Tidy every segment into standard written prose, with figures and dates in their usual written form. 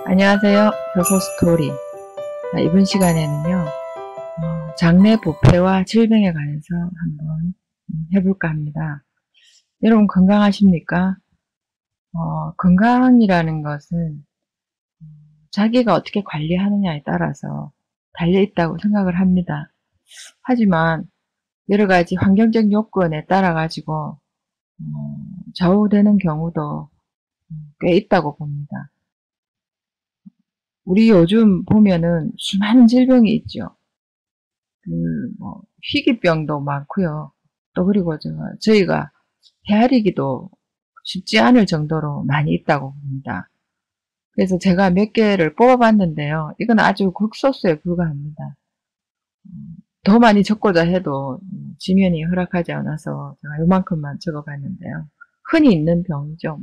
안녕하세요. 효소 스토리. 이번 시간에는요, 장내 부패와 질병에 관해서 한번 해볼까 합니다. 여러분 건강하십니까? 건강이라는 것은 자기가 어떻게 관리하느냐에 따라서 달려있다고 생각을 합니다. 하지만 여러 가지 환경적 요건에 따라 가지고 좌우되는 경우도 꽤 있다고 봅니다. 우리 요즘 보면은 수많은 질병이 있죠. 희귀병도 많고요. 또 그리고 저희가 헤아리기도 쉽지 않을 정도로 많이 있다고 봅니다. 그래서 제가 몇 개를 뽑아봤는데요. 이건 아주 극소수에 불과합니다. 더 많이 적고자 해도 지면이 허락하지 않아서 제가 이만큼만 적어봤는데요. 흔히 있는 병이죠.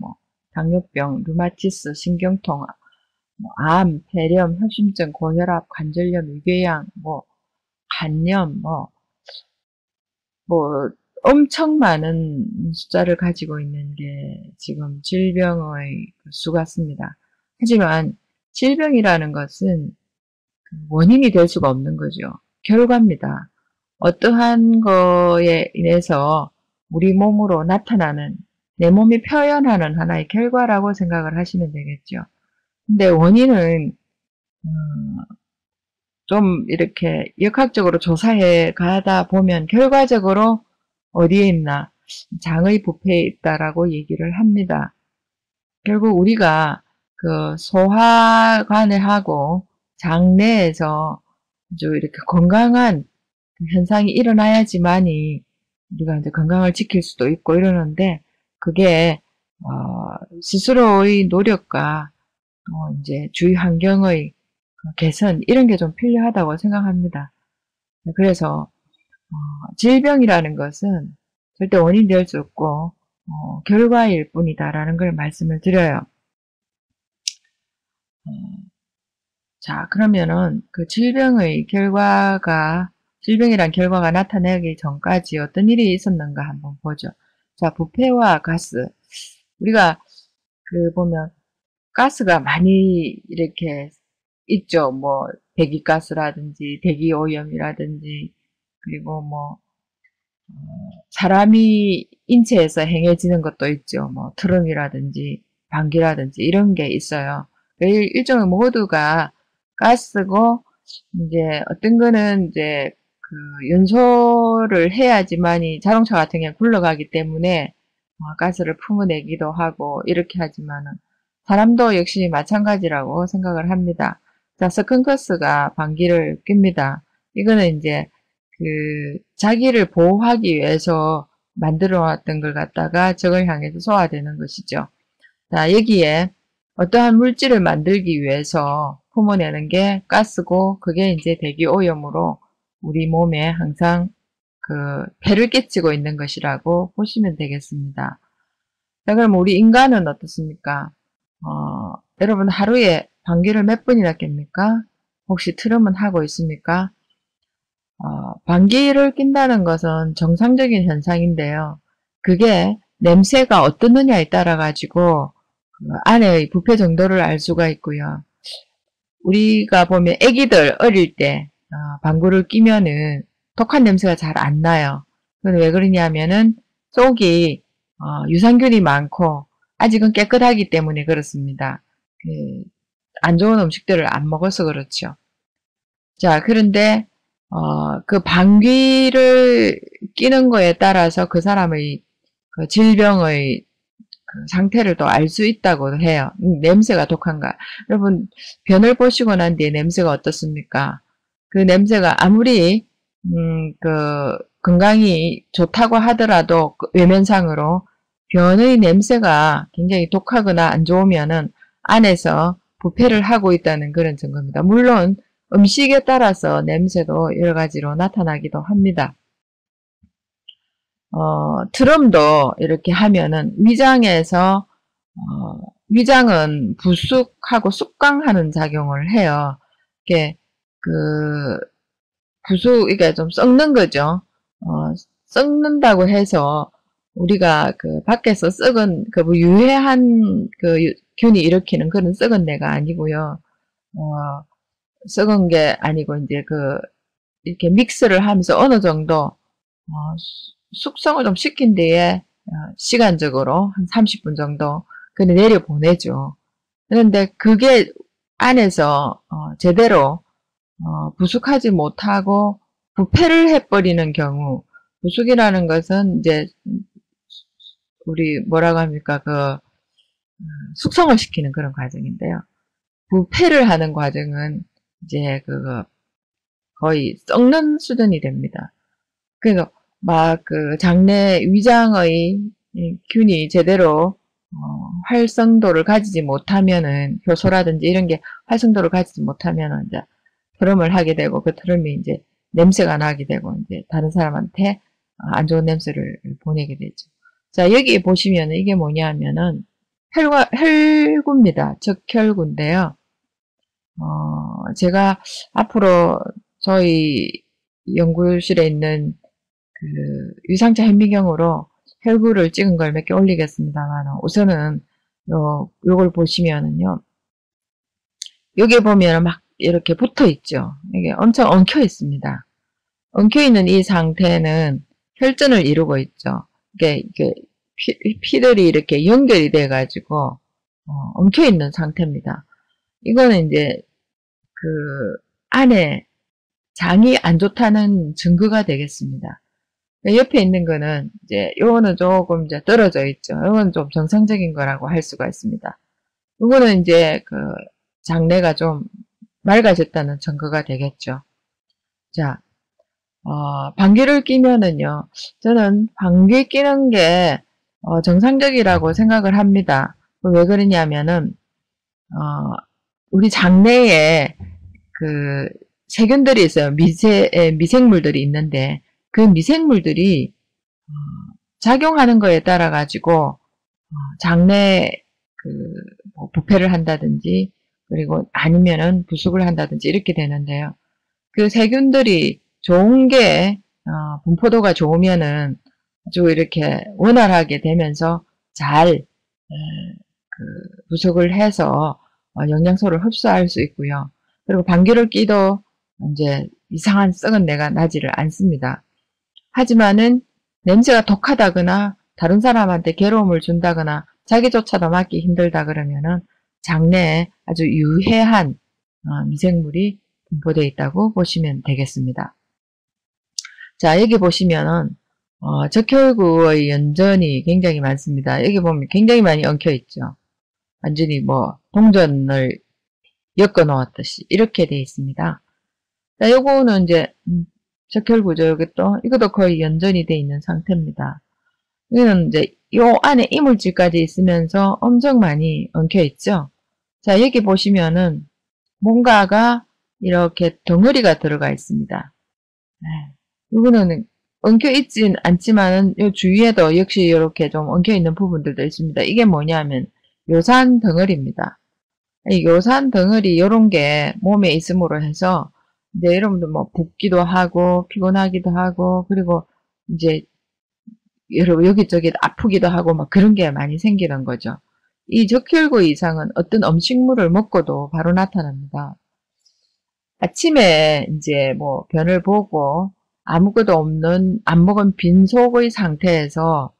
당뇨병, 류마티스, 신경통, 암, 폐렴, 협심증, 고혈압, 관절염, 위궤양, 간염, 엄청 많은 숫자를 가지고 있는 게 지금 질병의 수 같습니다. 하지만 질병이라는 것은 원인이 될 수가 없는 거죠. 결과입니다. 어떠한 거에 인해서 우리 몸으로 나타나는, 내 몸이 표현하는 하나의 결과라고 생각을 하시면 되겠죠. 근데 원인은 좀 이렇게 역학적으로 조사해 가다 보면 결과적으로 어디에 있나, 장의 부패에 있다라고 얘기를 합니다. 결국 우리가 그 소화관을 하고 장내에서 아주 이렇게 건강한 현상이 일어나야지만이 우리가 이제 건강을 지킬 수도 있고 이러는데, 그게 스스로의 노력과 이제 주위 환경의 개선, 이런 게 좀 필요하다고 생각합니다. 그래서 질병이라는 것은 절대 원인이 될 수 없고 결과일 뿐이다라는 걸 말씀을 드려요. 자, 그러면은 그 질병이란 결과가 나타나기 전까지 어떤 일이 있었는가 한번 보죠. 자, 부패와 가스. 우리가 보면 가스가 많이 이렇게 있죠. 배기가스라든지 대기오염이라든지, 그리고 사람이 인체에서 행해지는 것도 있죠. 트름이라든지 방귀라든지 이런 게 있어요. 일종의 모두가 가스고, 이제 어떤 거는 이제 연소를 해야지만이 자동차 같은 경우는 굴러가기 때문에 가스를 품어내기도 하고 이렇게 하지만은, 사람도 역시 마찬가지라고 생각을 합니다. 자, 스컹크스가 방귀를 낍니다. 이거는 이제 자기를 보호하기 위해서 만들어 놨던 걸 갖다가 적을 향해서 소화되는 것이죠. 자, 여기에 어떠한 물질을 만들기 위해서 품어내는 게 가스고, 그게 이제 대기오염으로 우리 몸에 항상 폐를 끼치고 있는 것이라고 보시면 되겠습니다. 자, 그럼 우리 인간은 어떻습니까? 여러분 하루에 방귀를 몇 번이나 낍니까? 혹시 트름은 하고 있습니까? 방귀를 낀다는 것은 정상적인 현상인데요. 그게 냄새가 어떻느냐에 따라 가지고 안의 부패 정도를 알 수가 있고요. 우리가 보면 아기들 어릴 때 방구를 끼면은 독한 냄새가 잘 안 나요. 그건 왜 그러냐면은 속이 유산균이 많고 아직은 깨끗하기 때문에 그렇습니다. 안 좋은 음식들을 안 먹어서 그렇죠. 자, 그런데 그 방귀를 끼는 거에 따라서 그 사람의 질병의 상태를 또 알 수 있다고 해요. 냄새가 독한가. 여러분, 변을 보시고 난 뒤에 냄새가 어떻습니까? 그 냄새가 아무리 건강이 좋다고 하더라도 외면상으로 변의 냄새가 굉장히 독하거나 안 좋으면은 안에서 부패를 하고 있다는 그런 증거입니다. 물론 음식에 따라서 냄새도 여러 가지로 나타나기도 합니다. 트럼도 이렇게 하면은 위장에서 위장은 부숙하고 숙광하는 작용을 해요. 이게 이게 좀 썩는 거죠. 썩는다고 해서 우리가 밖에서 썩은 유해한 균이 일으키는 그런 썩은 내가 아니고요. 썩은 게 아니고 이제 이렇게 믹스를 하면서 어느 정도 숙성을 좀 시킨 뒤에 시간적으로 한 30분 정도 그냥 내려 보내죠. 그런데 그게 안에서 제대로 부숙하지 못하고 부패를 해버리는 경우, 부숙이라는 것은 이제 우리 뭐라고 합니까? 숙성을 시키는 그런 과정인데요. 부패를 하는 과정은 이제 거의 썩는 수준이 됩니다. 그래서 막 장내 위장의 균이 제대로 활성도를 가지지 못하면은 효소라든지 이런 게 활성도를 가지지 못하면은 이제 트름을 하게 되고 그 트름이 이제 냄새가 나게 되고 이제 다른 사람한테 안 좋은 냄새를 보내게 되죠. 자, 여기 보시면은 이게 뭐냐면은 혈구입니다. 적혈구인데요. 제가 앞으로 저희 연구실에 있는 유상차 현미경으로 혈구를 찍은 걸 몇 개 올리겠습니다만 우선은 요걸 보시면은요. 여기 보면 막 이렇게 붙어 있죠. 이게 엄청 엉켜 있습니다. 엉켜 있는 이 상태는 혈전을 이루고 있죠. 이게 피들이 이렇게 연결이 돼 가지고 엉켜 있는 상태입니다. 이거는 이제 안에 장이 안 좋다는 증거가 되겠습니다. 옆에 있는 거는 이제 요거는 조금 이제 떨어져 있죠. 요건 좀 정상적인 거라고 할 수가 있습니다. 요거는 이제 장내가 좀 맑아졌다는 증거가 되겠죠. 자, 방귀를 끼면은요, 저는 방귀 끼는 게 정상적이라고 생각을 합니다. 왜 그러냐면은 우리 장내에 세균들이 있어요. 미생물들이 있는데 그 미생물들이 작용하는 거에 따라 가지고 장내 뭐 부패를 한다든지 그리고 아니면은 부숙을 한다든지 이렇게 되는데요. 그 세균들이 좋은 게 분포도가 좋으면은 아주 이렇게 원활하게 되면서 잘 부숙을 해서 영양소를 흡수할 수 있고요. 그리고 방귀를 뀌도 이제 이상한 썩은 내가 나지를 않습니다. 하지만은 냄새가 독하다거나 다른 사람한테 괴로움을 준다거나 자기조차도 맡기 힘들다 그러면은 장내에 아주 유해한 미생물이 분포되어 있다고 보시면 되겠습니다. 자, 여기 보시면은 적혈구의 연전이 굉장히 많습니다. 여기 보면 굉장히 많이 엉켜 있죠. 완전히 뭐 동전을 엮어 놓았듯이 이렇게 되어 있습니다. 자, 요거는 이제 적혈구죠. 여기 또 이것도 거의 연전이 되어 있는 상태입니다. 이거는 이제 요 안에 이물질까지 있으면서 엄청 많이 엉켜 있죠. 자, 여기 보시면은 뭔가가 이렇게 덩어리가 들어가 있습니다. 이거는 엉켜 있진 않지만은 요 주위에도 역시 이렇게 좀 엉켜 있는 부분들도 있습니다. 이게 뭐냐면 요산 덩어리입니다. 이 요산 덩어리 요런 게 몸에 있음으로 해서 이제 여러분들 뭐 붓기도 하고 피곤하기도 하고 그리고 이제 여기저기 아프기도 하고 막 그런 게 많이 생기는 거죠. 이 적혈구 이상은 어떤 음식물을 먹고도 바로 나타납니다. 아침에 이제 뭐 변을 보고 아무것도 없는 안 먹은 빈속의 상태에서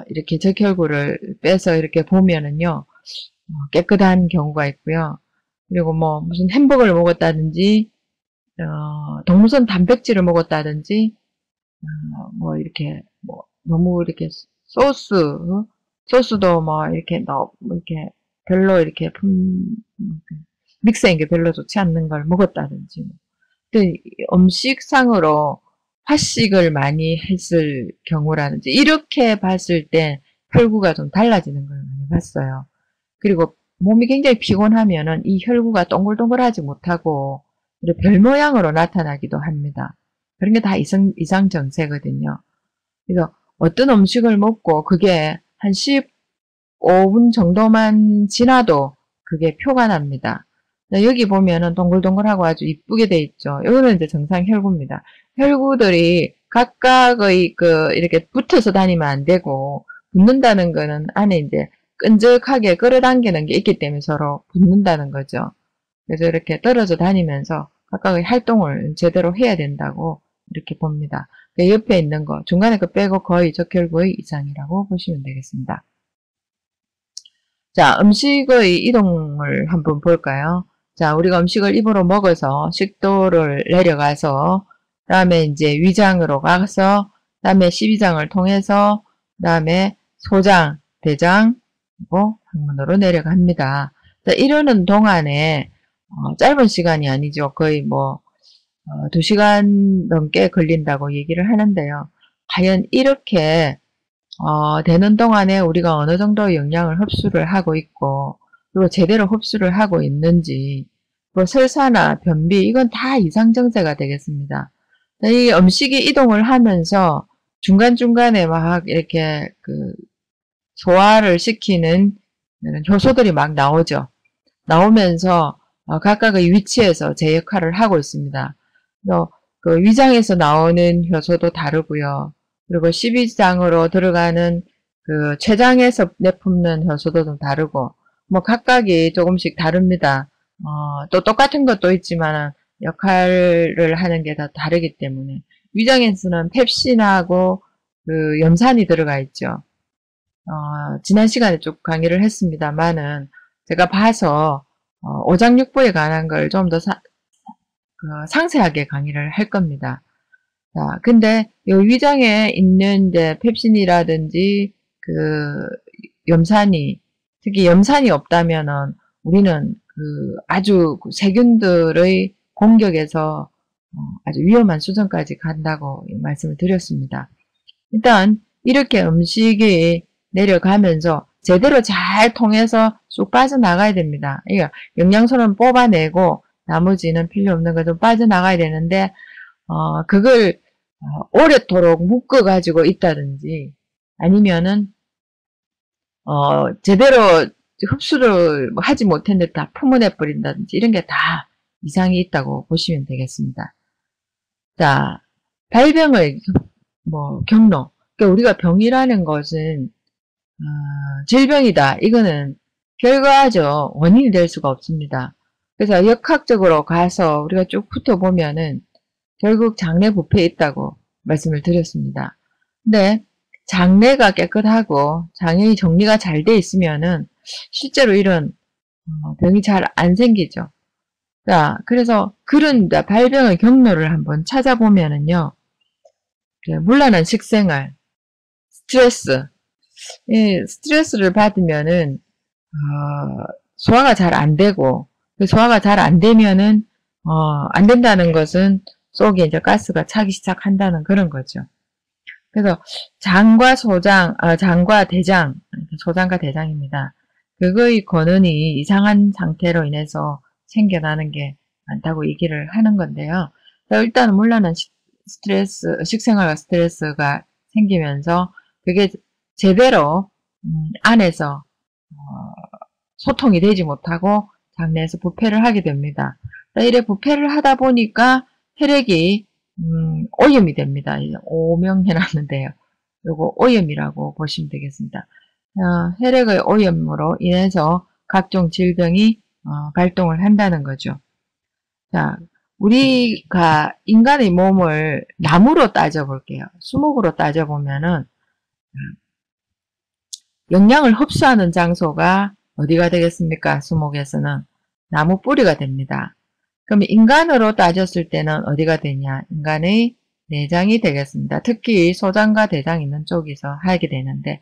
이렇게 적혈구를 빼서 이렇게 보면은요 깨끗한 경우가 있고요. 그리고 뭐 무슨 햄버거를 먹었다든지 동물성 단백질을 먹었다든지 뭐 이렇게 뭐 너무 이렇게 소스도 뭐 이렇게 이렇게 별로 이렇게 믹스한 게 별로 좋지 않는 걸 먹었다든지 음식상으로 화식을 많이 했을 경우라든지 이렇게 봤을 때 혈구가 좀 달라지는 걸 많이 봤어요. 그리고 몸이 굉장히 피곤하면은 이 혈구가 동글동글하지 못하고 별 모양으로 나타나기도 합니다. 그런 게 다 이상 증세거든요. 그래서 어떤 음식을 먹고 그게 한 15분 정도만 지나도 그게 표가 납니다. 여기 보면은 동글동글하고 아주 이쁘게 돼 있죠. 이거는 이제 정상 혈구입니다. 혈구들이 각각의 이렇게 붙어서 다니면 안 되고, 붙는다는 거는 안에 이제 끈적하게 끌어당기는 게 있기 때문에 서로 붙는다는 거죠. 그래서 이렇게 떨어져 다니면서 각각의 활동을 제대로 해야 된다고 이렇게 봅니다. 그 옆에 있는 거, 중간에 거 빼고 거의 적혈구의 이상이라고 보시면 되겠습니다. 자, 음식의 이동을 한번 볼까요? 자, 우리가 음식을 입으로 먹어서 식도를 내려가서, 그 다음에 이제 위장으로 가서, 그 다음에 십이장을 통해서, 그 다음에 소장, 대장, 그리고 항문으로 내려갑니다. 자, 이러는 동안에, 짧은 시간이 아니죠. 거의 2시간 넘게 걸린다고 얘기를 하는데요. 과연 이렇게 되는 동안에 우리가 어느 정도 영양을 흡수를 하고 있고, 그리고 제대로 흡수를 하고 있는지, 뭐 설사나 변비, 이건 다 이상증세가 되겠습니다. 이 음식이 이동을 하면서 중간중간에 막 이렇게 소화를 시키는 효소들이 막 나오죠. 나오면서 각각의 위치에서 제 역할을 하고 있습니다. 그 위장에서 나오는 효소도 다르고요. 그리고 십이장으로 들어가는 그 췌장에서 내뿜는 효소도 좀 다르고, 뭐 각각이 조금씩 다릅니다. 또 똑같은 것도 있지만 역할을 하는 게 다 다르기 때문에 위장에서는 펩신하고 그 염산이 들어가 있죠. 지난 시간에 쭉 강의를 했습니다만은 제가 봐서 오장육부에 관한 걸 좀 더 상세하게 강의를 할 겁니다. 자, 근데 이 위장에 있는 이제 펩신이라든지 그 염산이, 특히 염산이 없다면은 우리는 아주 세균들의 공격에서 아주 위험한 수준까지 간다고 말씀을 드렸습니다. 일단 이렇게 음식이 내려가면서 제대로 잘 통해서 쑥 빠져나가야 됩니다. 그러니까 영양소는 뽑아내고 나머지는 필요 없는 거 좀 빠져나가야 되는데 그걸 오랫도록 묶어가지고 있다든지 아니면은 제대로 흡수를 하지 못했는데 다 품어내 버린다든지 이런 게 다 이상이 있다고 보시면 되겠습니다. 자, 발병의 경로. 그러니까 우리가 병이라는 것은 질병이다. 이거는 결과죠. 원인이 될 수가 없습니다. 그래서 역학적으로 가서 우리가 쭉 훑어보면은 결국 장내 부패에 있다고 말씀을 드렸습니다. 근데 장내가 깨끗하고 장의 정리가 잘 돼 있으면은 실제로 이런 병이 잘 안 생기죠. 자, 그래서 그런 발병의 경로를 한번 찾아보면은요. 문란한 식생활, 스트레스, 스트레스를 받으면은 소화가 잘 안 되고, 소화가 잘 안 되면은 안 된다는 것은 속에 이제 가스가 차기 시작한다는 그런 거죠. 그래서 장과 소장, 장과 대장, 소장과 대장입니다. 그거의 권한이 이상한 상태로 인해서 생겨나는 게 많다고 얘기를 하는 건데요. 일단은 문란한 스트레스, 식생활과 스트레스가 생기면서 그게 제대로 안에서 소통이 되지 못하고 장내에서 부패를 하게 됩니다. 이래 부패를 하다 보니까 혈액이 오염이 됩니다. 오명해놨는데요. 요거 오염이라고 보시면 되겠습니다. 혈액의 오염으로 인해서 각종 질병이 발동을 한다는 거죠. 자, 우리가 인간의 몸을 나무로 따져볼게요. 수목으로 따져보면은 영양을 흡수하는 장소가 어디가 되겠습니까? 수목에서는 나무 뿌리가 됩니다. 그럼 인간으로 따졌을 때는 어디가 되냐? 인간의 내장이 되겠습니다. 특히 소장과 대장 있는 쪽에서 하게 되는데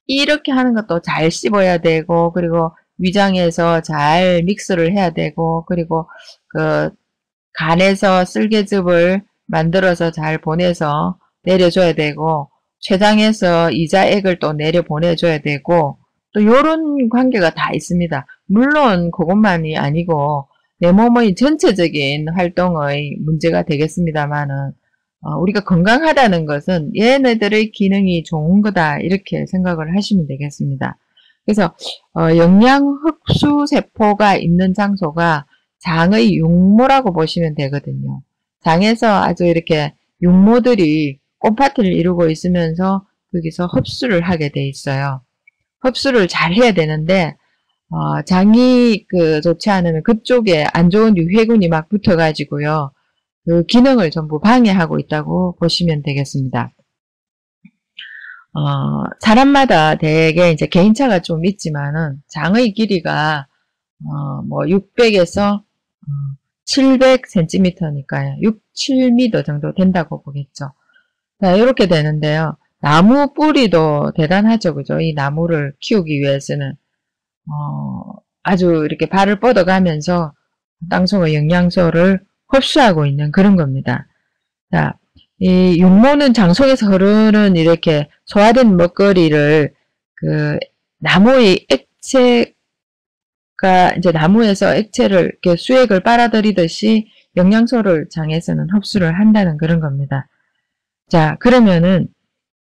이렇게 하는 것도 잘 씹어야 되고 그리고 위장에서 잘 믹스를 해야 되고 그리고 간에서 쓸개즙을 만들어서 잘 보내서 내려줘야 되고 췌장에서 이자액을 또 내려보내줘야 되고 또 요런 관계가 다 있습니다. 물론 그것만이 아니고 내 몸의 전체적인 활동의 문제가 되겠습니다만은 우리가 건강하다는 것은 얘네들의 기능이 좋은 거다 이렇게 생각을 하시면 되겠습니다. 그래서 영양 흡수 세포가 있는 장소가 장의 육모라고 보시면 되거든요. 장에서 아주 이렇게 육모들이 꽃파티를 이루고 있으면서 거기서 흡수를 하게 돼 있어요. 흡수를 잘 해야 되는데, 장이 좋지 않으면 그쪽에 안 좋은 유해군이 막 붙어가지고요. 그 기능을 전부 방해하고 있다고 보시면 되겠습니다. 사람마다 되게 이제 개인차가 좀 있지만은 장의 길이가 뭐 600에서 700cm니까요. 6, 7m 정도 된다고 보겠죠. 자, 이렇게 되는데요. 나무 뿌리도 대단하죠. 그죠? 이 나무를 키우기 위해서는 아주 이렇게 발을 뻗어가면서 땅속의 영양소를 흡수하고 있는 그런 겁니다. 자, 이 육모는 장속에서 흐르는 이렇게 소화된 먹거리를 나무의 액체가 이제 나무에서 액체를 이렇게 수액을 빨아들이듯이 영양소를 장에서는 흡수를 한다는 그런 겁니다. 자, 그러면은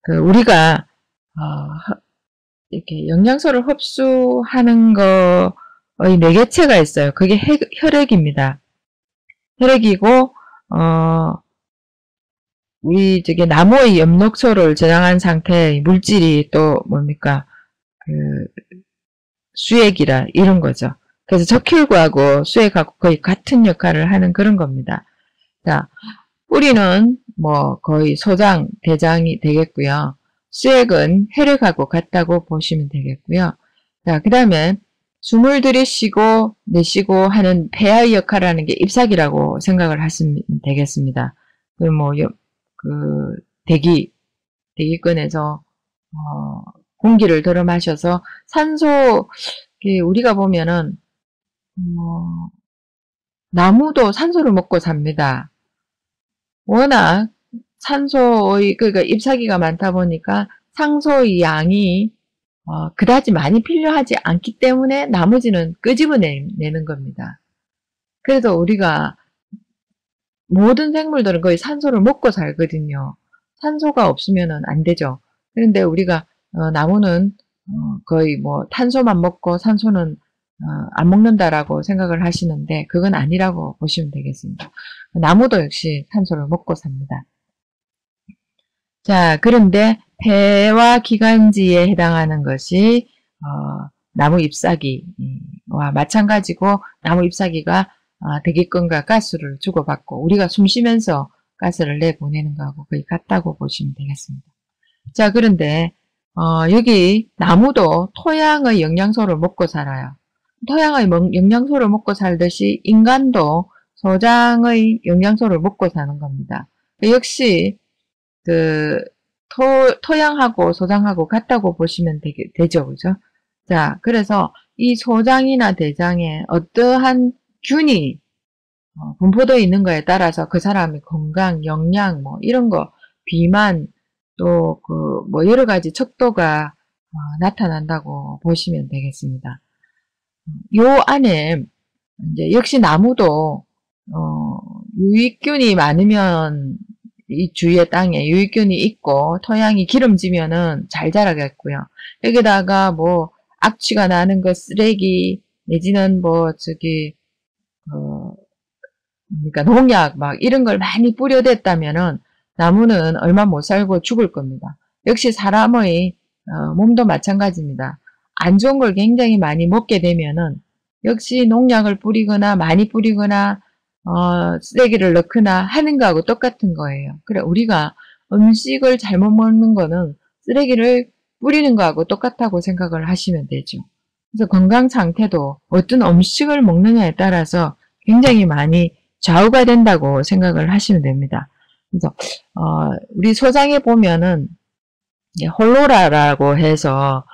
우리가 이렇게 영양소를 흡수하는 거의 매개체가 있어요. 그게 혈액입니다. 혈액이고 우리 나무의 엽록소를 저장한 상태의 물질이 또 뭡니까? 수액이라 이런 거죠. 그래서 적혈구하고 수액하고 거의 같은 역할을 하는 그런 겁니다. 자, 뿌리는 뭐 거의 소장, 대장이 되겠고요. 수액은 혈액하고 같다고 보시면 되겠고요. 자, 그 다음에 숨을 들이쉬고 내쉬고 하는 폐하의 역할을 하는 게 잎사귀라고 생각을 하시면 되겠습니다. 대기권에서 공기를 들어 마셔서 산소, 우리가 보면은 나무도 산소를 먹고 삽니다. 워낙 산소의 그러니까 잎사귀가 많다 보니까 상소의 양이 그다지 많이 필요하지 않기 때문에 나머지는 끄집어내는 겁니다. 그래서 우리가 모든 생물들은 거의 산소를 먹고 살거든요. 산소가 없으면 안 되죠. 그런데 우리가 나무는 거의 뭐 탄소만 먹고 산소는 안 먹는다라고 생각을 하시는데 그건 아니라고 보시면 되겠습니다. 나무도 역시 산소를 먹고 삽니다. 자, 그런데 폐와 기관지에 해당하는 것이 나무 잎사귀와 마찬가지고 나무 잎사귀가 대기권과 가스를 주고받고 우리가 숨 쉬면서 가스를 내보내는 거하고 거의 같다고 보시면 되겠습니다. 자, 그런데 여기 나무도 토양의 영양소를 먹고 살아요. 토양의 영양소를 먹고 살듯이 인간도 소장의 영양소를 먹고 사는 겁니다. 역시 토양하고 소장하고 같다고 보시면 되죠. 그죠? 자, 그래서 이 소장이나 대장에 어떠한 균이 분포되어 있는 거에 따라서 그 사람의 건강, 영양, 뭐 이런 거, 비만, 또 뭐 여러 가지 척도가 나타난다고 보시면 되겠습니다. 요 안에 이제 역시 나무도 유익균이 많으면 이 주위의 땅에 유익균이 있고 토양이 기름지면은 잘 자라겠고요. 여기다가 뭐 악취가 나는 거 쓰레기 내지는 뭐 그러니까 농약 막 이런 걸 많이 뿌려댔다면은 나무는 얼마 못 살고 죽을 겁니다. 역시 사람의 몸도 마찬가지입니다. 안 좋은 걸 굉장히 많이 먹게 되면은 역시 농약을 뿌리거나 많이 뿌리거나 쓰레기를 넣거나 하는 거하고 똑같은 거예요. 그래 우리가 음식을 잘못 먹는 거는 쓰레기를 뿌리는 거하고 똑같다고 생각을 하시면 되죠. 그래서 건강 상태도 어떤 음식을 먹느냐에 따라서 굉장히 많이 좌우가 된다고 생각을 하시면 됩니다. 그래서 우리 소장에 보면은 홀로라라고 해서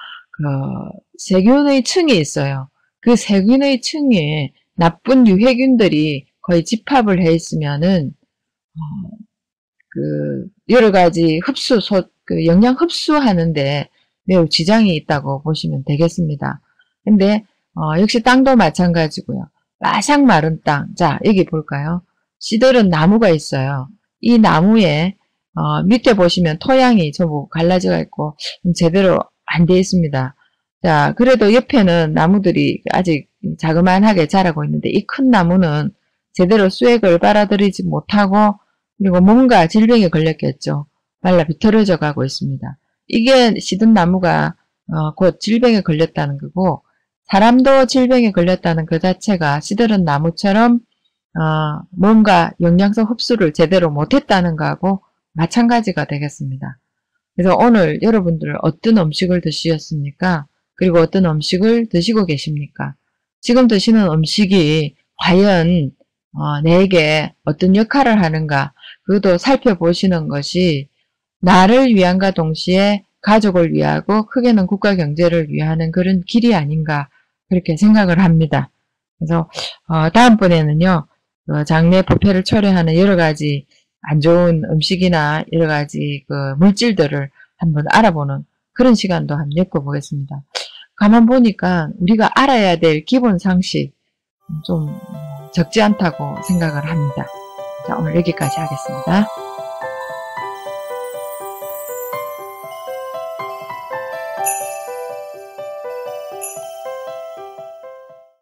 세균의 층이 있어요. 그 세균의 층에 나쁜 유해균들이 거의 집합을 해 있으면은 여러 가지 영양 흡수하는데 매우 지장이 있다고 보시면 되겠습니다. 근데 역시 땅도 마찬가지고요. 바싹 마른 땅. 자, 여기 볼까요? 시들은 나무가 있어요. 이 나무에 밑에 보시면 토양이 전부 갈라져가 있고 제대로 안 되어 있습니다. 자, 그래도 옆에는 나무들이 아직 자그만하게 자라고 있는데 이 큰 나무는 제대로 수액을 빨아들이지 못하고 그리고 뭔가 질병에 걸렸겠죠. 말라 비틀어져 가고 있습니다. 이게 시든 나무가 곧 질병에 걸렸다는 거고, 사람도 질병에 걸렸다는 그 자체가 시들은 나무처럼 뭔가 영양소 흡수를 제대로 못했다는 거하고 마찬가지가 되겠습니다. 그래서 오늘 여러분들 어떤 음식을 드셨습니까? 그리고 어떤 음식을 드시고 계십니까? 지금 드시는 음식이 과연 내게 어떤 역할을 하는가, 그것도 살펴보시는 것이 나를 위함과 동시에 가족을 위하고 크게는 국가 경제를 위하는 그런 길이 아닌가 그렇게 생각을 합니다. 그래서 다음번에는요, 장내 부패를 초래하는 여러 가지 안 좋은 음식이나 여러 가지 그 물질들을 한번 알아보는 그런 시간도 한번 엮어보겠습니다. 가만 보니까 우리가 알아야 될 기본 상식 좀 적지 않다고 생각을 합니다. 자, 오늘 여기까지 하겠습니다.